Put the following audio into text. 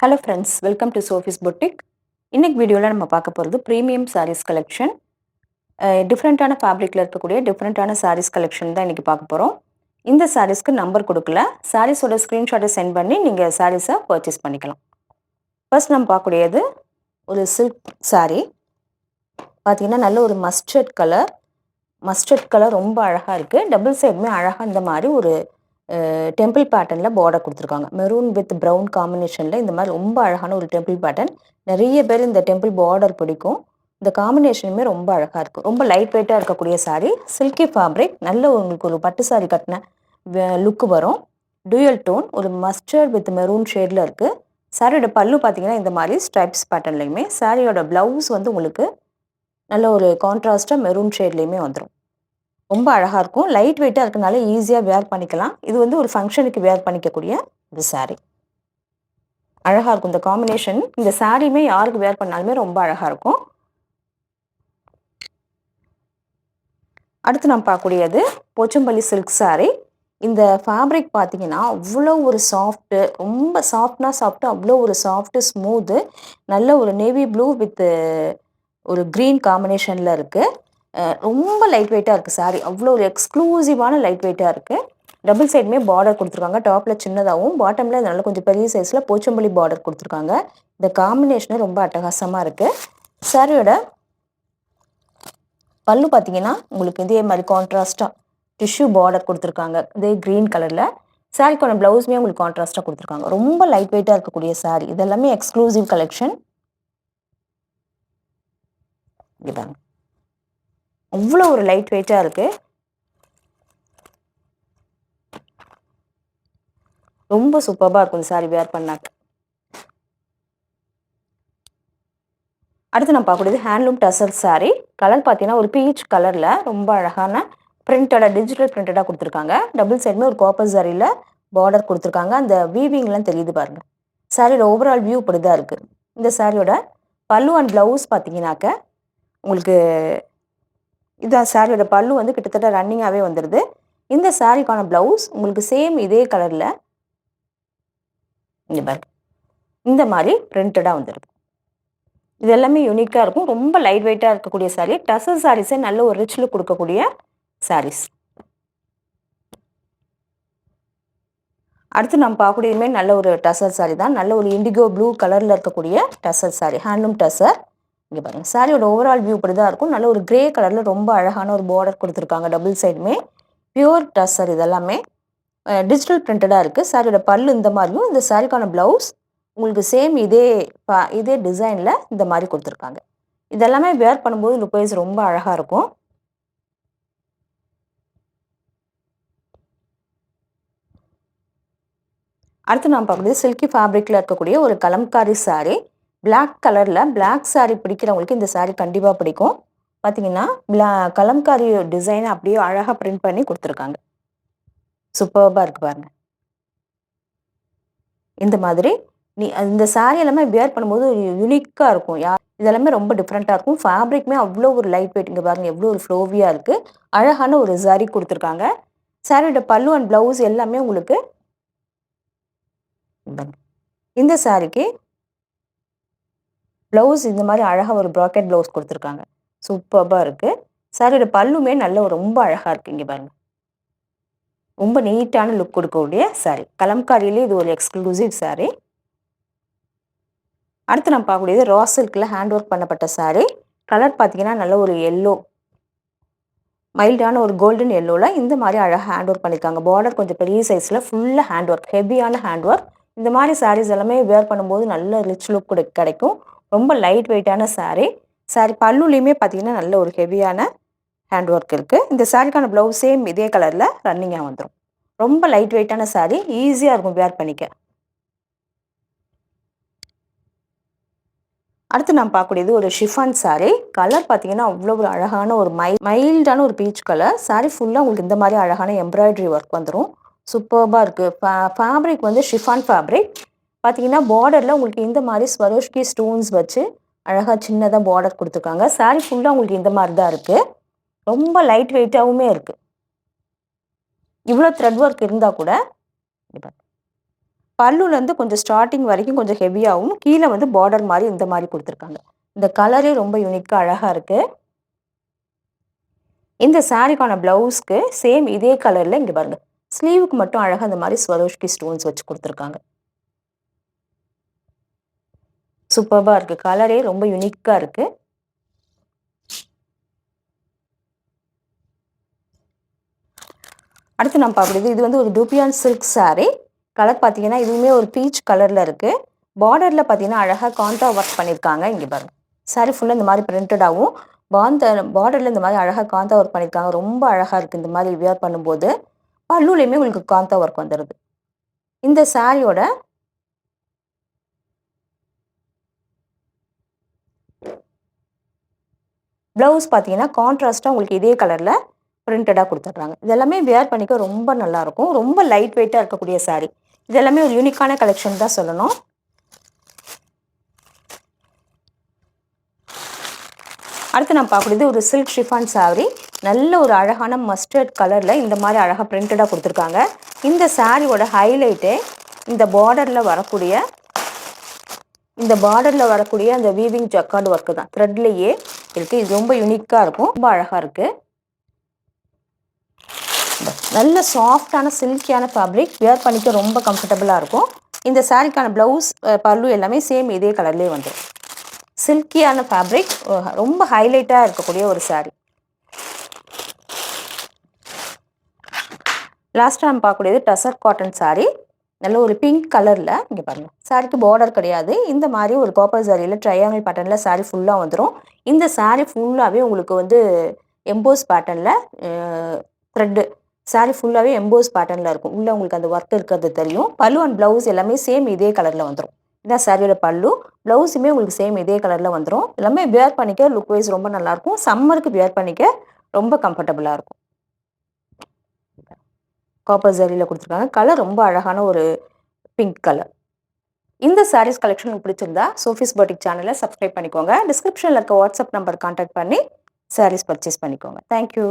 Hello friends, welcome to Sophie's boutique. இன்னைக்கு வீடியோவில் நம்ம பார்க்க போகிறது ப்ரீமியம் சாரீஸ் கலெக்ஷன். டிஃப்ரெண்ட்டான ஃபேப்ரிக்கில் இருக்கக்கூடிய டிஃப்ரெண்ட்டான சாரீஸ் கலெக்ஷன் தான் இன்றைக்கி பார்க்க போகிறோம். இந்த சாரீஸ்க்கு நம்பர் கொடுக்கல, சாரீஸோட ஸ்க்ரீன்ஷாட்டை சென்ட் பண்ணி நீங்கள் சாரீஸை பர்ச்சேஸ் பண்ணிக்கலாம். ஃபர்ஸ்ட் நம்ம பார்க்கக்கூடியது ஒரு சில்க் சாரீ. பார்த்தீங்கன்னா நல்ல ஒரு மஸ்டர்ட் கலர் ரொம்ப அழகாக இருக்குது. டபுள் சைடுமே அழகாக இந்த மாதிரி ஒரு டெம்பிள் பேட்டர்னில் பார்டர் கொடுத்துருக்காங்க. மெரூன் வித் ப்ரௌன் காம்பினேஷனில் இந்த மாதிரி ரொம்ப அழகான ஒரு டெம்பிள் பேட்டர்ன். நிறைய பேர் இந்த டெம்பிள் பார்டர் பிடிக்கும். இந்த காம்பினேஷனுமே ரொம்ப அழகாக இருக்குது. ரொம்ப லைட் வெயிட்டாக இருக்கக்கூடிய சாரீ, சில்கி ஃபேப்ரிக். நல்ல உங்களுக்கு ஒரு பட்டு சாரீ கட்டின லுக்கு வரும். டூயல் டோன், ஒரு மஸ்டர்ட் வித் மெரூன் ஷேடில் இருக்குது. சாரியோட பல்லு பார்த்தீங்கன்னா இந்த மாதிரி ஸ்ட்ரைப்ஸ் பேட்டர்ன்லையுமே, சாரியோட ப்ளவுஸ் வந்து உங்களுக்கு நல்ல ஒரு கான்ட்ராஸ்ட்டாக மெரூன் ஷேட்லேயுமே வந்துடும். ரொம்ப அழகாக இருக்கும். லைட் வெயிட்டாக இருக்கனால ஈஸியாக வேர் பண்ணிக்கலாம். இது வந்து ஒரு ஃபங்க்ஷனுக்கு வேர் பண்ணிக்கக்கூடிய ஒரு சாரீ. அழகாக இருக்கும் இந்த காம்பினேஷன். இந்த சாரீமே யாருக்கு வேர் பண்ணாலுமே ரொம்ப அழகாக இருக்கும். அடுத்து நம்ம பார்க்கக்கூடியது போச்சம்பள்ளி சில்க் சாரீ. இந்த ஃபேப்ரிக் பார்த்தீங்கன்னா அவ்வளோ ஒரு சாஃப்ட்டு, ரொம்ப சாஃப்ட்டு, அவ்வளோ ஒரு சாஃப்ட்டு ஸ்மூத்து. நல்ல ஒரு நேவி ப்ளூ வித் ஒரு க்ரீன் காம்பினேஷனில் இருக்குது. ரொம்ப லைட் வெயிட்டாக இருக்குது சாரீ. அவ்வளோ ஒரு எக்ஸ்க்ளூசிவான லைட் வெயிட்டாக இருக்குது. டபுள் சைடுமே பார்டர் கொடுத்துருக்காங்க. டாப்பில் சின்னதாகவும் பாட்டமில் நல்ல கொஞ்சம் பெரிய சைஸில் போச்சம்பள்ளி பார்டர் கொடுத்துருக்காங்க. இந்த காம்பினேஷனே ரொம்ப அட்டகாசமாக இருக்குது. சாரியோட பல்லு பார்த்தீங்கன்னா உங்களுக்கு இதே மாதிரி கான்ட்ராஸ்ட்டாக டிஷ்யூ பார்டர் கொடுத்துருக்காங்க. இதே க்ரீன் கலரில். சாரிக்கான ப்ளவுஸுமே உங்களுக்கு கான்ட்ராஸ்ட்டாக கொடுத்துருக்காங்க. ரொம்ப லைட் வெயிட்டாக இருக்கக்கூடிய சாரீ. இதெல்லாமே எக்ஸ்க்ளூசிவ் கலெக்ஷன். இதாங்க அவ்வளோ ஒரு லைட் வெயிட்டாக இருக்குது. ரொம்ப சூப்பராக இருக்கும் இந்த சாரீ வேர் பண்ணாக்க. அடுத்து நம்ம பார்க்கக்கூடியது ஹேண்ட்லூம் டசர் சாரீ. கலர் பார்த்தீங்கன்னா ஒரு பீச் கலரில் ரொம்ப அழகான பிரிண்டடாக, டிஜிட்டல் பிரிண்டடாக கொடுத்துருக்காங்க. டபுள் சைடுமே ஒரு காப்பர் சாரியில் பார்டர் கொடுத்துருக்காங்க. அந்த வீவிங்லாம் தெரியுது பாருங்கள். சாரியோட ஓவரால் வியூ இப்படி தான் இருக்குது. இந்த சாரியோட பல்லு அண்ட் ப்ளவுஸ் பார்த்தீங்கன்னாக்க உங்களுக்கு இதான் சாரியோட பல்லு வந்து கிட்டத்தட்ட ரன்னிங்காகவே வந்துடுது. இந்த சாரிக்கான ப்ளவுஸ் உங்களுக்கு சேம் இதே கலரில் இங்கே பாருங்க இந்த மாதிரி பிரிண்டடாக வந்துடுது. இது எல்லாமே யூனிக்காக இருக்கும். ரொம்ப லைட் வெயிட்டாக இருக்கக்கூடிய சாரீ. டசர் சாரீஸே நல்ல ஒரு ரிச் லுக் கொடுக்கக்கூடிய சாரீஸ். அடுத்து நம்ம பார்க்கக்கூடியதுமே நல்ல ஒரு டசர் சாரீ தான். நல்ல ஒரு இண்டிகோ ப்ளூ கலரில் இருக்கக்கூடிய டசர் சாரீ, ஹேண்ட்லூம் டசர். இங்கே பாருங்கள் சாரியோட ஓவரால் வியூ இப்படி தான் இருக்கும். நல்ல ஒரு கிரே கலரில் ரொம்ப அழகான ஒரு பார்டர் கொடுத்துருக்காங்க. டபுள் சைடுமே பியூர் டசர். இதெல்லாமே டிஜிட்டல் பிரிண்டடாக இருக்குது. சாரியோட பல்லு இந்த மாதிரியும், இந்த சாரிக்கான ப்ளவுஸ் உங்களுக்கு சேம் இதே டிசைனில் இந்த மாதிரி கொடுத்துருக்காங்க. இதெல்லாமே வேர் பண்ணும்போது லுக் வைஸ் ரொம்ப அழகாக இருக்கும். அடுத்து நாம் பார்க்கக்கூடியது சில்கி ஃபேப்ரிக்கில் இருக்கக்கூடிய ஒரு கலம்காரி சாரீ. பிளாக் கலரில், பிளாக் சாரீ பிடிக்கிறவங்களுக்கு இந்த சாரீ கண்டிப்பாக பிடிக்கும். பார்த்தீங்கன்னா கலம்காரி டிசைனை அப்படியே அழகாக பிரிண்ட் பண்ணி கொடுத்துருக்காங்க. சூப்பர்பாக இருக்குது பாருங்கள். இந்த மாதிரி இந்த சாரீ எல்லாமே வேர் பண்ணும்போது யூனிக்காக இருக்கும். இதெல்லாமே ரொம்ப டிஃப்ரெண்ட்டாக இருக்கும். ஃபேப்ரிக்குமே அவ்வளோ ஒரு லைட் வெயிட். இங்கே பாருங்கள் எவ்வளோ ஒரு ஃப்ளோவியாக இருக்குது. அழகான ஒரு சாரீ கொடுத்துருக்காங்க. சாரியோட பல்லு அண்ட் ப்ளவுஸ் எல்லாமே உங்களுக்கு இந்த சாரீக்கு ப்ளவுஸ் இந்த மாதிரி அழகாக ஒரு ப்ராக்கெட் ப்ளவுஸ் கொடுத்துருக்காங்க. சூப்பராக இருக்குது. சாரியோட பல்லுமே நல்ல ரொம்ப அழகாக இருக்குது. இங்கே பாருங்கள் ரொம்ப நீட்டான லுக் கொடுக்கக்கூடிய சாரீ. கலம்காரியிலே இது ஒரு எக்ஸ்க்ளூசிவ் சாரீ. அடுத்து நம்ம பார்க்கக்கூடியது ரா சில்கில் ஹேண்ட் ஒர்க் பண்ணப்பட்ட சாரீ. கலர் பார்த்தீங்கன்னா நல்ல ஒரு எல்லோ, மைல்டான ஒரு கோல்டன் எல்லோவில் இந்த மாதிரி அழகாக ஹேண்ட் ஒர்க் பண்ணியிருக்காங்க. பார்டர் கொஞ்சம் பெரிய சைஸில் ஃபுல்லாக ஹேண்ட் ஒர்க், ஹெவியான ஹேண்ட் ஒர்க். இந்த மாதிரி சாரீஸ் எல்லாமே வேர் பண்ணும்போது நல்ல ரிச் லுக் கிடைக்கும். ரொம்ப லைட் வெயிட்டான சாரீ. பல்லுலேயுமே பார்த்தீங்கன்னா நல்ல ஒரு ஹெவியான ஹேண்ட் ஒர்க் இருக்குது. இந்த சாரீக்கான ப்ளவுஸ் சேம் இதே கலரில் ரன்னிங்காக வந்துடும். ரொம்ப லைட் வெயிட்டான சாரீ, ஈஸியாக இருக்கும் வேர் பண்ணிக்க. அடுத்து நாம் பார்க்கக்கூடியது ஒரு ஷிஃபான் சாரீ. கலர் பார்த்தீங்கன்னா அவ்வளோ ஒரு அழகான ஒரு மைல்டான ஒரு பீச் கலர். சாரீ ஃபுல்லாக உங்களுக்கு இந்த மாதிரி அழகான எம்ப்ராய்டரி ஒர்க் வந்துடும். சூப்பர்பாக இருக்குது. ஃபேப்ரிக் வந்து ஷிஃபான் ஃபேப்ரிக். பார்த்தீங்கன்னா பார்டரில் உங்களுக்கு இந்த மாதிரி ஸ்வரோஷ்கி ஸ்டோன்ஸ் வச்சு அழகாக சின்னதாக பார்டர் கொடுத்துருக்காங்க. சாரீ ஃபுல்லாக உங்களுக்கு இந்த மாதிரி தான் இருக்குது. ரொம்ப லைட் வெயிட்டாகவுமே இருக்குது. இவ்வளோ த்ரெட் ஒர்க் இருந்தால் கூட பல்லுலேருந்து கொஞ்சம் ஸ்டார்டிங் வரைக்கும் கொஞ்சம் ஹெவியாகவும் கீழே வந்து பார்டர் மாதிரி இந்த மாதிரி கொடுத்துருக்காங்க. இந்த கலரே ரொம்ப யூனிக்காக அழகாக இருக்குது. இந்த சாரீக்கான ப்ளவுஸ்க்கு சேம் இதே கலரில் இங்கே பாருங்கள், ஸ்லீவுக்கு மட்டும் அழகாக இந்த மாதிரி ஸ்வரோஷ்கி ஸ்டோன்ஸ் வச்சு கொடுத்துருக்காங்க. சூப்பராக இருக்குது. கலரே ரொம்ப யூனிக்காக இருக்குது. அடுத்து நம்ம பார்க்குறது இது வந்து ஒரு டூபியான் சில்க் சாரீ. கலர் பார்த்தீங்கன்னா இதுவுமே ஒரு பீச் கலரில் இருக்குது. பார்டரில் பார்த்தீங்கன்னா அழகாக காந்தா ஒர்க் பண்ணியிருக்காங்க. இங்கே பாருங்கள், சாரீ ஃபுல்லாக இந்த மாதிரி பிரிண்டடாகவும் பார்டரில் இந்த மாதிரி அழகாக காந்தா ஒர்க் பண்ணியிருக்காங்க. ரொம்ப அழகாக இருக்குது இந்த மாதிரி வியர் பண்ணும்போது. பல்லுலேயுமே உங்களுக்கு காந்தா ஒர்க் வந்துடுது. இந்த சாரியோட ப்ளவுஸ் பார்த்தீங்கன்னா கான்ட்ராஸ்ட்டாக உங்களுக்கு இதே கலரில் பிரிண்டடாக கொடுத்துட்றாங்க. இதெல்லாமே வியர் பண்ணிக்க ரொம்ப நல்லாயிருக்கும். ரொம்ப லைட் வெயிட்டாக இருக்கக்கூடிய சாரீ. இதெல்லாமே ஒரு யூனிக்கான கலெக்ஷன் தான் சொல்லணும். அடுத்து நம்ம பார்க்குறது ஒரு சில்க் ஷிஃபான் சாரீ. நல்ல ஒரு அழகான மஸ்டர்ட் கலரில் இந்த மாதிரி அழகாக பிரிண்டடாக கொடுத்துருக்காங்க. இந்த சாரியோட ஹைலைட்டே இந்த பார்டரில் வரக்கூடிய அந்த வீவிங் ஜக்கார்டு ஒர்க்கு தான். த்ரெட்லேயே இருக்குது. இது ரொம்ப யூனிக்காக இருக்கும். ரொம்ப அழகாக இருக்குது. நல்ல சாஃப்டான சில்கியான ஃபேப்ரிக். வியர் பண்ணிக்க ரொம்ப கம்ஃபர்டபுளாக இருக்கும். இந்த சாரீக்கான ப்ளவுஸ் பல்லு எல்லாமே சேம் இதே கலர்லேயே வந்துடும். சில்கியான ஃபேப்ரிக், ரொம்ப ஹைலைட்டாக இருக்கக்கூடிய ஒரு சாரீ. லாஸ்ட்டாக நம்ம பார்க்கக்கூடியது டசர் காட்டன் சாரீ. நல்ல ஒரு பிங்க் கலரில். இங்கே பாருங்கள், சாரீக்கு பார்டர் கிடையாது. இந்த மாதிரி ஒரு காப்பர் சாரியில் ட்ரையாங்கிள் பேட்டர்னில் சாரீ ஃபுல்லாக வந்துடும். இந்த சாரீ ஃபுல்லாகவே உங்களுக்கு வந்து எம்போஸ் பேட்டர்னில் த்ரெட்டு. சாரீ ஃபுல்லாகவே எம்போஸ் பேட்டர்னில் இருக்கும். உள்ளே உங்களுக்கு அந்த ஒர்க் இருக்கிறது தெரியும். பல்லு அண்ட் ப்ளவுஸ் எல்லாமே சேம் இதே கலரில் வந்துடும். இதான் சாரியோட பல்லு. ப்ளவுஸுமே உங்களுக்கு சேம் இதே கலரில் வந்துடும். எல்லாமே வியர் பண்ணிக்க லுக் வைஸ் ரொம்ப நல்லாயிருக்கும். சம்மருக்கு வியர் பண்ணிக்க ரொம்ப கம்ஃபர்டபுளாக இருக்கும். காப்பர் ஜரியில் கொடுத்துருக்காங்க. கலர் ரொம்ப அழகான ஒரு பிங்க் கலர். இந்த சாரீஸ் கலெக்ஷன் உங்களுக்கு பிடிச்சிருந்தா சோஃபிஸ் பொட்டிக் சேனலை சப்ஸ்கிரைப் பண்ணிக்கோங்க. டிஸ்கிரிப்ஷனில் இருக்க வாட்ஸ்அப் நம்பர் கான்டாக்ட் பண்ணி சாரீஸ் பர்ச்சேஸ் பண்ணிக்கோங்க. தேங்க்யூ.